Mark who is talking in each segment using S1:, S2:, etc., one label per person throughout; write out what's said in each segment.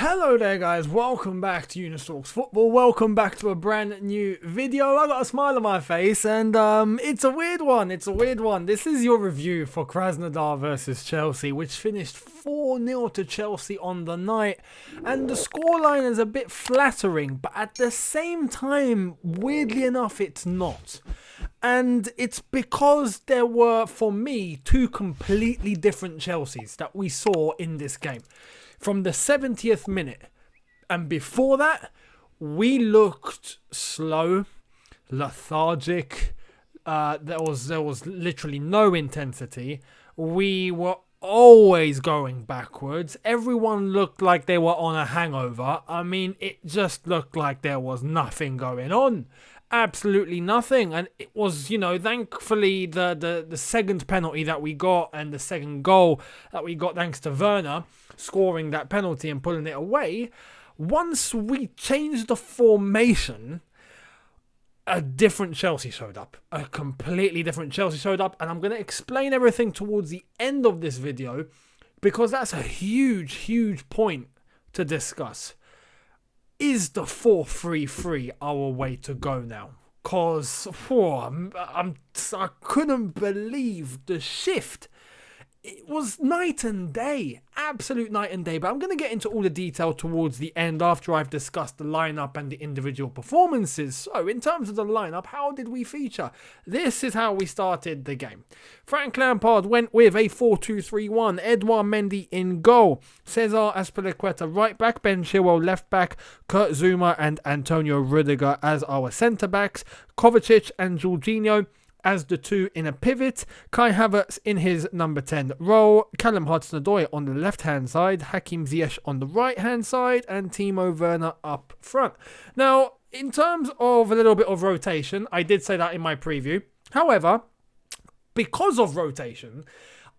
S1: Hello there guys, welcome back to Younes Talks Football, welcome back to a brand new video. I got a smile on my face and it's a weird one, This is your review for Krasnodar versus Chelsea, which finished 4-0 to Chelsea on the night, and the scoreline is a bit flattering, but at the same time, weirdly enough, it's not. And it's because there were, for me, two completely different Chelseas that we saw in this game. From the 70th minute and before that, we looked slow, lethargic. There was literally no intensity. We were always going backwards. Everyone looked like they were on a hangover. I mean, it just looked like there was nothing going on. Absolutely nothing. And it was, thankfully the second penalty that we got and the second goal that we got thanks to Werner scoring that penalty and pulling it away. Once we changed the formation, a different Chelsea showed up. A completely different Chelsea showed up. And I'm going to explain everything towards the end of this video because that's a huge point to discuss. Is the 4-3-3 our way to go now? Because I couldn't believe the shift. It was night and day, absolute night and day. But I'm going to get into all the detail towards the end after I've discussed the lineup and the individual performances. So in terms of the lineup, how did we feature? This is how we started the game. Frank Lampard went with a 4-2-3-1. Edouard Mendy in goal. Cesar Azpilicueta right back. Ben Chilwell left back. Kurt Zouma and Antonio Rudiger as our centre backs. Kovacic and Jorginho as the two in a pivot, Kai Havertz in his number 10 role, Callum Hudson-Odoi on the left-hand side, Hakim Ziyech on the right-hand side, and Timo Werner up front. Now, in terms of a little bit of rotation, I did say that in my preview. However, because of rotation,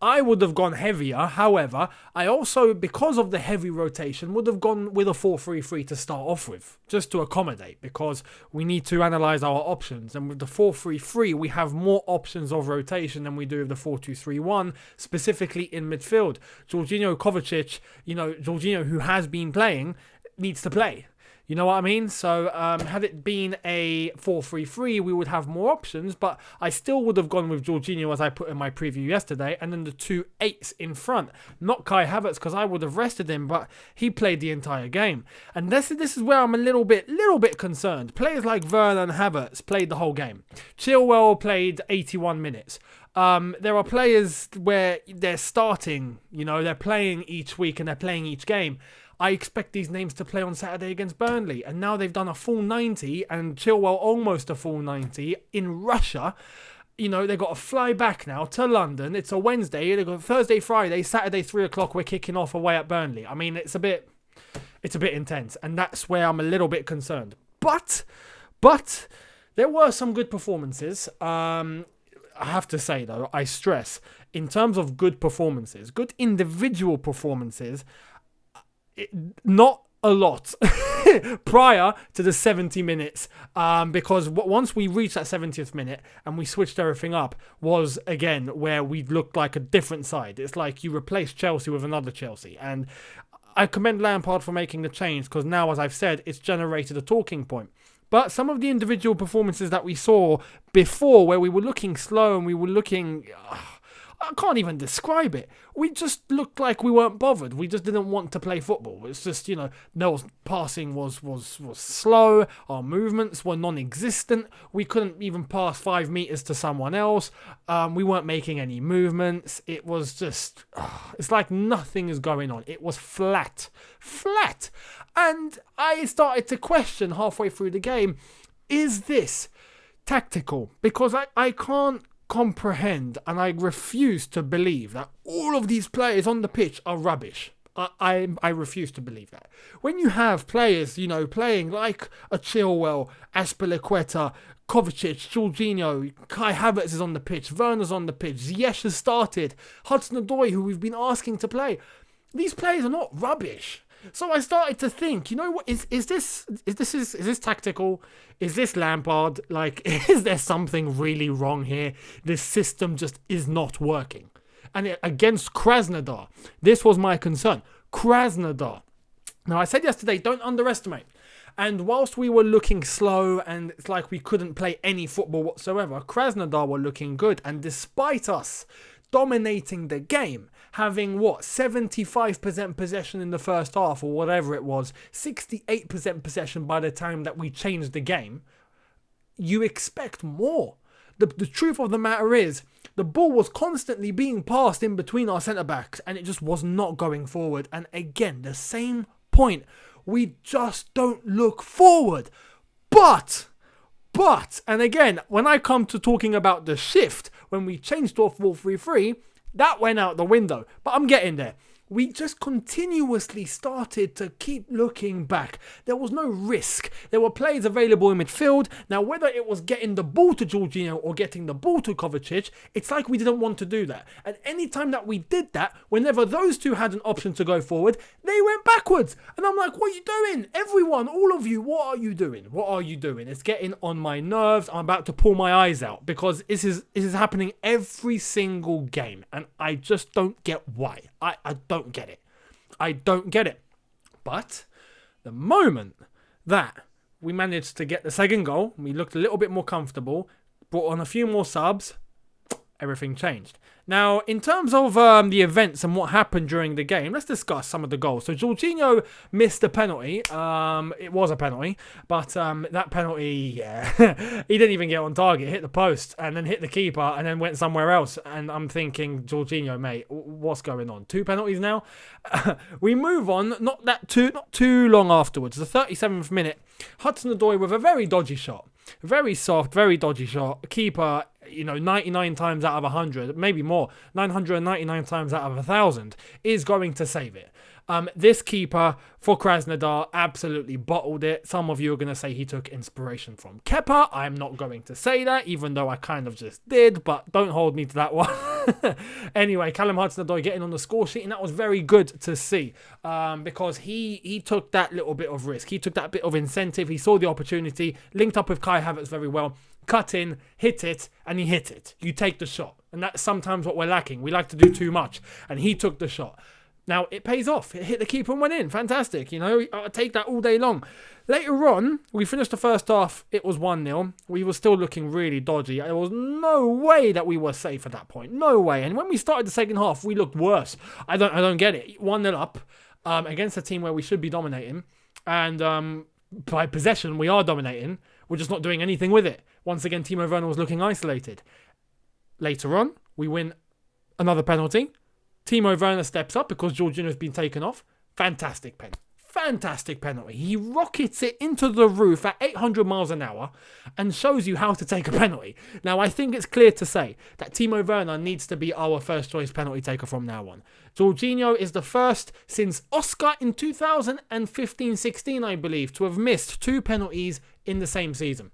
S1: I would have gone heavier. However, I also, because of the heavy rotation, would have gone with a 4-3-3 to start off with, just to accommodate, because we need to analyse our options. And with the 4-3-3, we have more options of rotation than we do with the 4-2-3-1, specifically in midfield. Jorginho, Kovacic, Jorginho, who has been playing, needs to play. You know what I mean? So had it been a 4-3-3, we would have more options, but I still would have gone with Jorginho as I put in my preview yesterday, and then the two 8s in front. Not Kai Havertz, because I would have rested him, but he played the entire game. And this is where I'm a little bit concerned. Players like Werner and Havertz played the whole game. Chilwell played 81 minutes. There are players where they're starting, they're playing each week and they're playing each game. I expect these names to play on Saturday against Burnley. And now they've done a full 90 and Chilwell almost a full 90 in Russia. They've got to fly back now to London. It's a Wednesday. They've got Thursday, Friday, Saturday, 3 o'clock. We're kicking off away at Burnley. I mean, it's a bit intense. And that's where I'm a little bit concerned. But there were some good performances. I have to say, though, I stress, in terms of good performances, good individual performances, not a lot prior to the 70 minutes, because once we reached that 70th minute and we switched everything up, was again where we looked like a different side. It's like you replace Chelsea with another Chelsea, and I commend Lampard for making the change, because now, as I've said, it's generated a talking point. But some of the individual performances that we saw before, where we were looking slow and we were looking... I can't even describe it. We just looked like we weren't bothered. We just didn't want to play football. It's just, Noel's passing was slow. Our movements were non-existent. We couldn't even pass 5 meters to someone else. We weren't making any movements. It was just, it's like nothing is going on. It was flat. And I started to question halfway through the game, is this tactical? Because I can't comprehend, and I refuse to believe that all of these players on the pitch are rubbish. I refuse to believe that. When you have players, playing like a Chilwell, Azpilicueta, Kovacic, Jorginho, Kai Havertz is on the pitch, Werner's on the pitch, Ziyech has started, Hudson-Odoi, who we've been asking to play. These players are not rubbish. So I started to think, what is this tactical? Is this Lampard? Like, is there something really wrong here? This system just is not working. And against Krasnodar, this was my concern. Krasnodar, Now, I said yesterday, don't underestimate. And whilst we were looking slow and it's like we couldn't play any football whatsoever, Krasnodar were looking good. And despite us dominating the game, having 75% possession in the first half or whatever it was, 68% possession by the time that we changed the game, you expect more. The truth of the matter is, the ball was constantly being passed in between our centre-backs and it just was not going forward. And again, the same point. We just don't look forward. But, and again, when I come to talking about the shift, when we changed to a 4-3-3, that went out the window. But I'm getting there. We just continuously started to keep looking back. There was no risk. There were players available in midfield. Now, whether it was getting the ball to Jorginho or getting the ball to Kovacic, it's like we didn't want to do that. And any time that we did that, whenever those two had an option to go forward, they went backwards. And I'm like, what are you doing? Everyone, all of you, what are you doing? What are you doing? It's getting on my nerves. I'm about to pull my eyes out because this is happening every single game. And I just don't get why. I don't get it. I don't get it. But the moment that we managed to get the second goal, we looked a little bit more comfortable, brought on a few more subs, everything changed. Now, in terms of the events and what happened during the game, let's discuss some of the goals. So, Jorginho missed a penalty. It was a penalty, but that penalty, he didn't even get on target. Hit the post and then hit the keeper and then went somewhere else. And I'm thinking, Jorginho, mate, what's going on? 2 penalties now? We move on, not too long afterwards. The 37th minute, Hudson-Odoi with a very dodgy shot. Very soft, very dodgy shot. Keeper, 99 times out of 100, maybe more, 999 times out of 1,000 is going to save it. This keeper for Krasnodar absolutely bottled it. Some of you are going to say he took inspiration from Kepa. I'm not going to say that, even though I kind of just did, but don't hold me to that one. Anyway, Callum Hudson-Odoi getting on the score sheet, and that was very good to see because he took that little bit of risk. He took that bit of incentive. He saw the opportunity, linked up with Kai Havertz very well, cut in, hit it, and he hit it. You take the shot, and that's sometimes what we're lacking. We like to do too much, and he took the shot. Now, it pays off. It hit the keeper and went in. Fantastic. I'll take that all day long. Later on, we finished the first half. It was 1-0. We were still looking really dodgy. There was no way that we were safe at that point. No way. And when we started the second half, we looked worse. I don't get it. 1-0 up against a team where we should be dominating. And by possession, we are dominating. We're just not doing anything with it. Once again, Timo Werner was looking isolated. Later on, we win another penalty. Timo Werner steps up because Jorginho has been taken off. Fantastic penalty. He rockets it into the roof at 800 miles an hour and shows you how to take a penalty. Now, I think it's clear to say that Timo Werner needs to be our first choice penalty taker from now on. Jorginho is the first since Oscar in 2015-16, I believe, to have missed 2 penalties in the same season.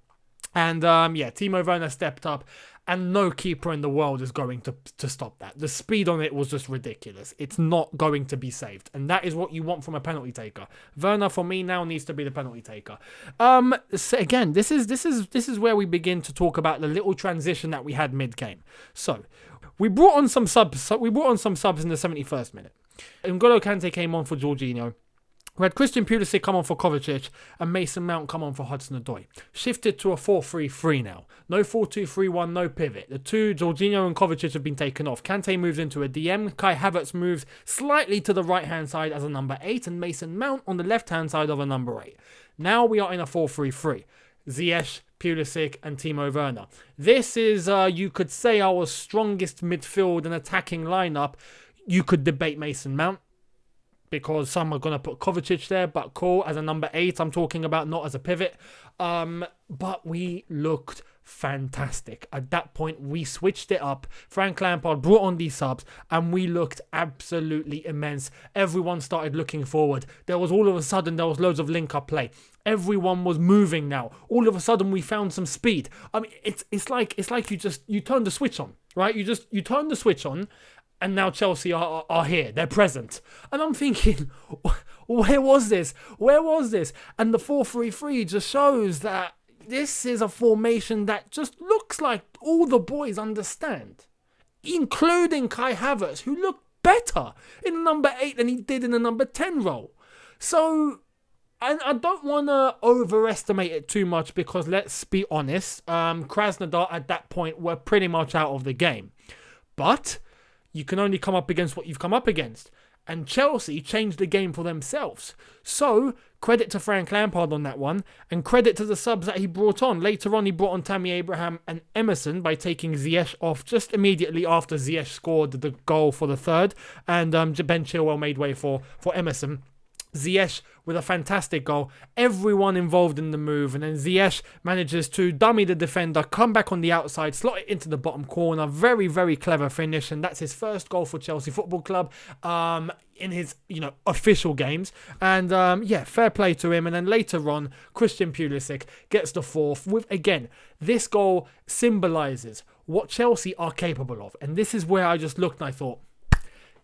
S1: And Timo Werner stepped up, and no keeper in the world is going to stop that. The speed on it was just ridiculous. It's not going to be saved, and that is what you want from a penalty taker. Werner, for me, now needs to be the penalty taker. So again, this is where we begin to talk about the little transition that we had mid-game. So we brought on some subs. We brought on some subs in the 71st minute. N'Golo Kante came on for Jorginho. We had Christian Pulisic come on for Kovacic and Mason Mount come on for Hudson-Odoi. Shifted to a 4-3-3 now. No 4-2-3-1, no pivot. The two, Jorginho and Kovacic, have been taken off. Kante moves into a DM. Kai Havertz moves slightly to the right-hand side as a number 8 and Mason Mount on the left-hand side of a number 8. Now we are in a 4-3-3. Ziyech, Pulisic and Timo Werner. This is, you could say, our strongest midfield and attacking lineup. You could debate Mason Mount, because some are going to put Kovacic there, but cool, as a number 8, I'm talking about, not as a pivot. But we looked fantastic. At that point, we switched it up. Frank Lampard brought on these subs, and we looked absolutely immense. Everyone started looking forward. All of a sudden, there was loads of link-up play. Everyone was moving now. All of a sudden, we found some speed. I mean, it's like you turn the switch on, right? You turn the switch on, and now Chelsea are here. They're present. And I'm thinking, where was this? And the 4-3-3 just shows that this is a formation that just looks like all the boys understand, including Kai Havertz, who looked better in the number 8 than he did in the number 10 role. So, and I don't want to overestimate it too much because let's be honest, Krasnodar at that point were pretty much out of the game. But you can only come up against what you've come up against. And Chelsea changed the game for themselves. So, credit to Frank Lampard on that one, and credit to the subs that he brought on. Later on, he brought on Tammy Abraham and Emerson by taking Ziyech off just immediately after Ziyech scored the goal for the third, and Ben Chilwell made way for Emerson. Ziyech with a fantastic goal. Everyone involved in the move, and then Ziyech manages to dummy the defender, come back on the outside, slot it into the bottom corner. Very, very clever finish, and that's his first goal for Chelsea Football Club in his official games. And fair play to him. And then later on, Christian Pulisic gets the fourth with, again, this goal symbolises what Chelsea are capable of. And this is where I just looked and I thought,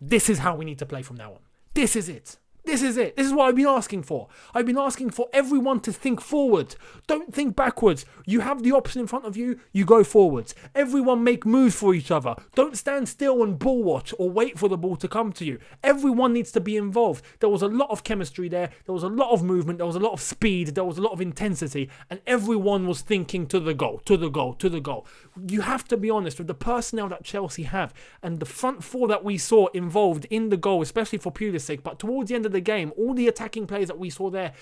S1: this is how we need to play from now on. This is it. This is it. This is what I've been asking for. I've been asking for everyone to think forward. Don't think backwards. You have the option in front of you, you go forwards. Everyone make moves for each other. Don't stand still and ball watch or wait for the ball to come to you. Everyone needs to be involved. There was a lot of chemistry there. There was a lot of movement. There was a lot of speed. There was a lot of intensity. And everyone was thinking to the goal, to the goal, to the goal. You have to be honest with the personnel that Chelsea have and the front four that we saw involved in the goal, especially for Pulisic, but towards the end of the game, all the attacking players that we saw there,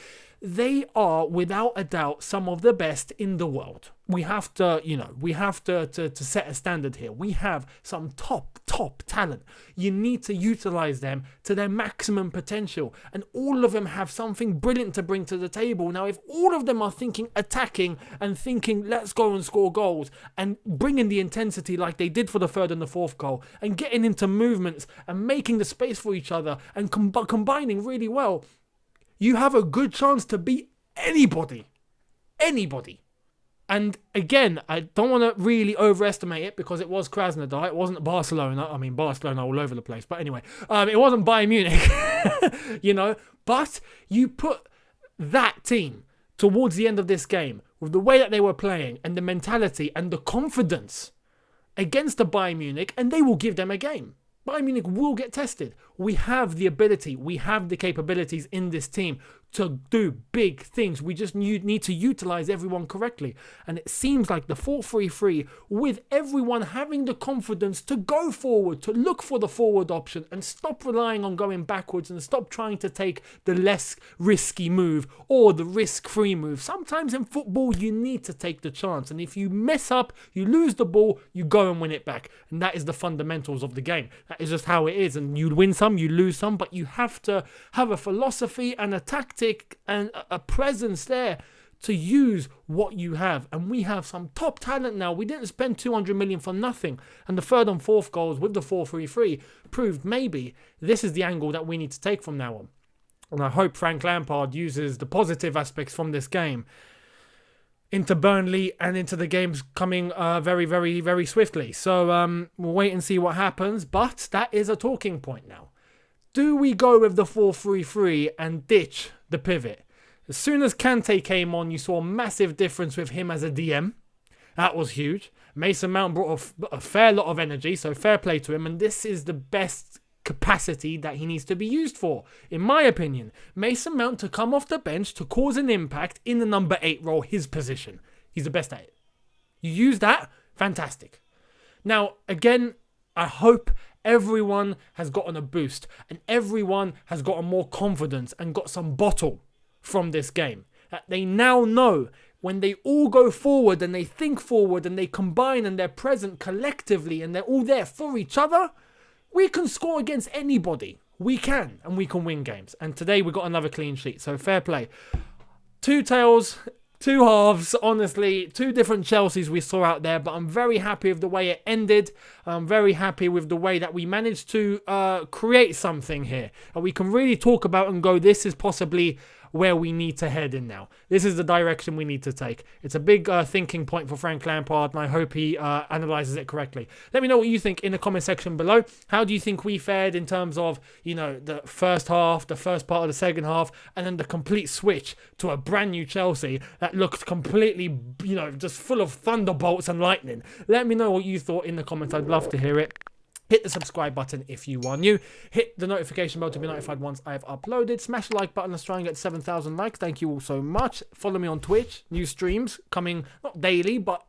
S1: they are without a doubt some of the best in the world. We have to, to set a standard here. We have some top talent. You need to utilize them to their maximum potential, and all of them have something brilliant to bring to the table. Now, if all of them are thinking attacking and thinking let's go and score goals and bringing the intensity like they did for the third and the fourth goal and getting into movements and making the space for each other and combining really well, you have a good chance to beat anybody. And again, I don't want to really overestimate it because it was Krasnodar. It wasn't Barcelona. I mean, Barcelona all over the place. But anyway, it wasn't Bayern Munich, But you put that team towards the end of this game with the way that they were playing and the mentality and the confidence against the Bayern Munich, and they will give them a game. Bayern Munich will get tested. We have the ability, we have the capabilities in this team to do big things. We just need to utilize everyone correctly. And it seems like the 4-3-3, with everyone having the confidence to go forward, to look for the forward option and stop relying on going backwards and stop trying to take the less risky move or the risk-free move. Sometimes in football, you need to take the chance. And if you mess up, you lose the ball, you go and win it back. And that is the fundamentals of the game. That is just how it is. And you win some, you lose some, but you have to have a philosophy and a tactic and a presence there to use what you have. And we have some top talent now. We didn't spend 200 million for nothing. And the third and fourth goals with the 4-3-3 proved maybe this is the angle that we need to take from now on. And I hope Frank Lampard uses the positive aspects from this game into Burnley and into the games coming very, very, very swiftly. So we'll wait and see what happens. But that is a talking point now. Do we go with the 4-3-3 and ditch the pivot? As soon as Kante came on, you saw a massive difference with him as a DM. That was huge. Mason Mount brought a fair lot of energy, so fair play to him. And this is the best capacity that he needs to be used for, in my opinion. Mason Mount to come off the bench to cause an impact in the number 8 role, his position. He's the best at it. You use that, fantastic. Now, again, I hope everyone has gotten a boost and everyone has gotten more confidence and got some bottle from this game. That they now know when they all go forward and they think forward and they combine and they're present collectively and they're all there for each other, we can score against anybody. We can, and we can win games. And today we got another clean sheet, so fair play. Two tails, two halves, honestly, two different Chelseas we saw out there, but I'm very happy with the way it ended. I'm very happy with the way that we managed to create something here. And we can really talk about and go, this is possibly where we need to head in now. This is the direction we need to take. It's a big thinking point for Frank Lampard, and I hope he analyzes it correctly. Let me know what you think in the comment section below. How do you think we fared in terms of, the first half, the first part of the second half, and then the complete switch to a brand new Chelsea that looked completely, just full of thunderbolts and lightning? Let me know what you thought in the comments. I'd love to hear it. Hit the subscribe button if you are new. Hit the notification bell to be notified once I've uploaded. Smash the like button. Let's try and get 7,000 likes. Thank you all so much. Follow me on Twitch. New streams coming, not daily, but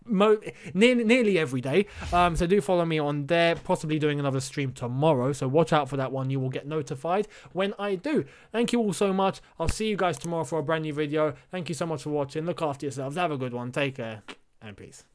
S1: nearly every day. So do follow me on there. Possibly doing another stream tomorrow. So watch out for that one. You will get notified when I do. Thank you all so much. I'll see you guys tomorrow for a brand new video. Thank you so much for watching. Look after yourselves. Have a good one. Take care and peace.